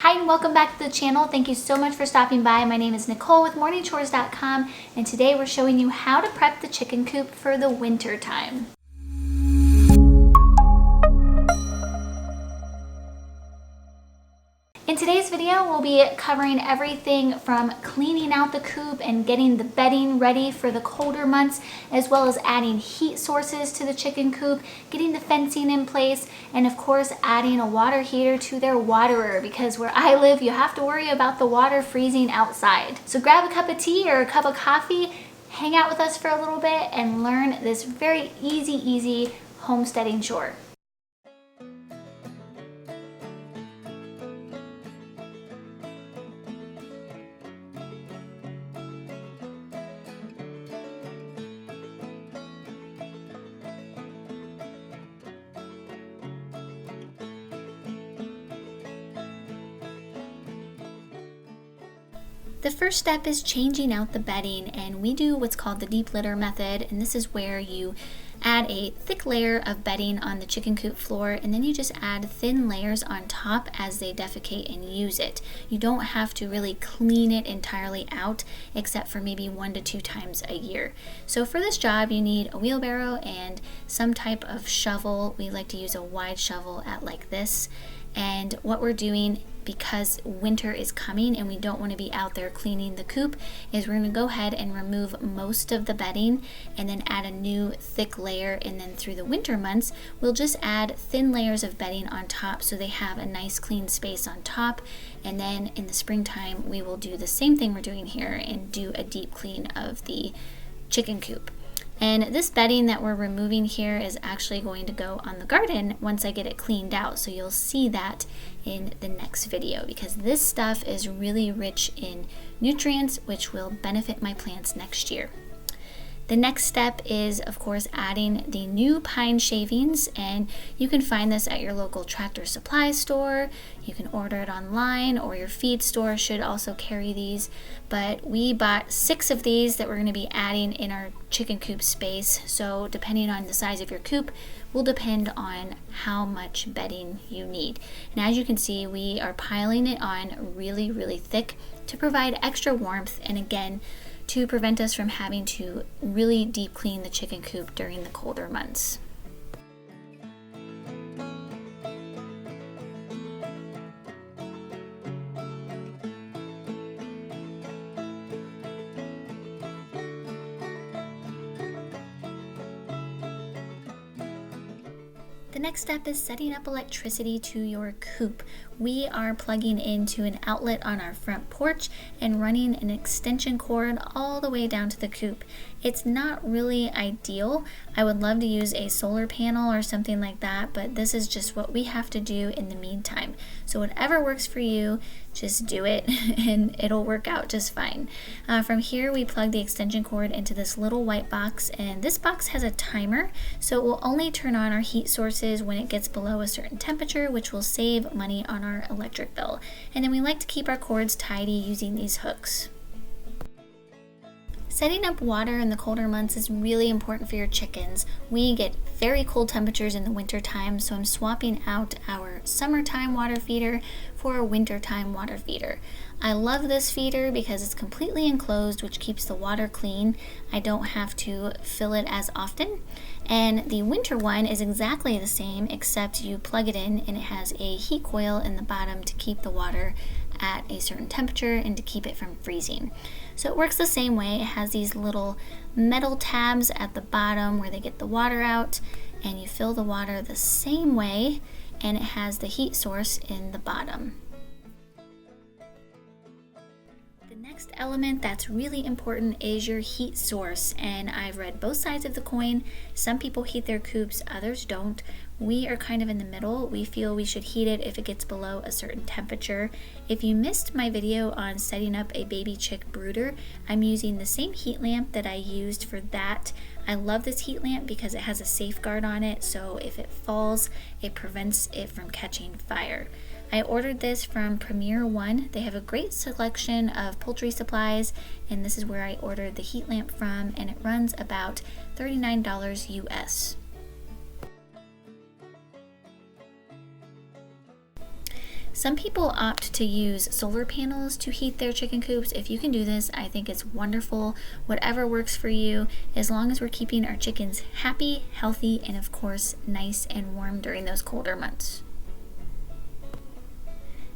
Hi and welcome back to the channel. Thank you so much for stopping by. My name is Nicole with morningchores.com, and today we're showing you how to prep the chicken coop for the winter time. In today's video, we'll be covering everything from cleaning out the coop and getting the bedding ready for the colder months, as well as adding heat sources to the chicken coop, getting the fencing in place, and of course adding a water heater to their waterer, because where I live, you have to worry about the water freezing outside. So grab a cup of tea or a cup of coffee, hang out with us for a little bit, and learn this very easy homesteading chore. The first step is changing out the bedding, and we do what's called the deep litter method, and this is where you add a thick layer of bedding on the chicken coop floor, and then you just add thin layers on top as they defecate and use it. You don't have to really clean it entirely out, except for maybe 1 to 2 times a year. So for this job, you need a wheelbarrow and some type of shovel. We like to use a wide shovel at like this. And what we're doing, because winter is coming and we don't want to be out there cleaning the coop, is we're going to go ahead and remove most of the bedding and then add a new thick layer, and then through the winter months we'll just add thin layers of bedding on top so they have a nice clean space on top. And then in the springtime we will do the same thing we're doing here and do a deep clean of the chicken coop. And this bedding that we're removing here is actually going to go on the garden once I get it cleaned out. So you'll see that in the next video, because this stuff is really rich in nutrients, which will benefit my plants next year. The next step is, of course, adding the new pine shavings, and you can find this at your local Tractor Supply store. You can order it online, or your feed store should also carry these. But we bought 6 of these that we're going to be adding in our chicken coop space. So depending on the size of your coop will depend on how much bedding you need. And as you can see, we are piling it on really thick to provide extra warmth, and again, to prevent us from having to really deep clean the chicken coop during the colder months. The next step is setting up electricity to your coop. We are plugging into an outlet on our front porch and running an extension cord all the way down to the coop. It's not really ideal. I would love to use a solar panel or something like that, but this is just what we have to do in the meantime. So whatever works for you, just do it and it'll work out just fine. From here, we plug the extension cord into this little white box, and this box has a timer, so it will only turn on our heat sources when it gets below a certain temperature, which will save money on our electric bill. And then we like to keep our cords tidy using these hooks. Setting up water in the colder months is really important for your chickens. We get very cold temperatures in the winter time, so I'm swapping out our summertime water feeder for a wintertime water feeder. I love this feeder because it's completely enclosed, which keeps the water clean. I don't have to fill it as often. And the winter one is exactly the same, except you plug it in and it has a heat coil in the bottom to keep the water at a certain temperature and to keep it from freezing. So it works the same way. It has these little metal tabs at the bottom where they get the water out, and you fill the water the same way, and it has the heat source in the bottom. The next element that's really important is your heat source, and I've read both sides of the coin. Some people heat their coops, others don't. We are kind of in the middle. We feel we should heat it if it gets below a certain temperature. If you missed my video on setting up a baby chick brooder, I'm using the same heat lamp that I used for that. I love this heat lamp because it has a safeguard on it, so if it falls, it prevents it from catching fire. I ordered this from Premier One. They have a great selection of poultry supplies, and this is where I ordered the heat lamp from, and it runs about $39 US. Some people opt to use solar panels to heat their chicken coops. If you can do this, I think it's wonderful. Whatever works for you, as long as we're keeping our chickens happy, healthy, and of course, nice and warm during those colder months.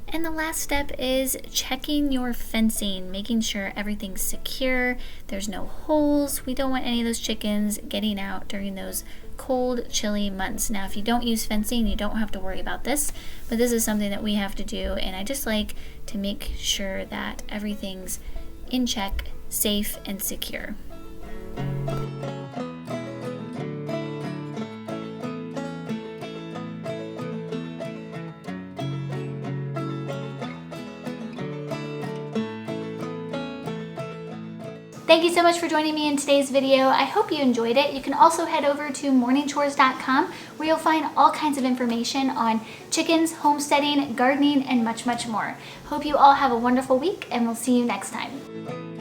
And the last step is checking your fencing, making sure everything's secure, there's no holes. We don't want any of those chickens getting out during those cold, chilly months. Now, if you don't use fencing, you don't have to worry about this, but this is something that we have to do, and I just like to make sure that everything's in check, safe, and secure. Thank you so much for joining me in today's video. I hope you enjoyed it. You can also head over to morningchores.com where you'll find all kinds of information on chickens, homesteading, gardening, and much, much more. Hope you all have a wonderful week, and we'll see you next time.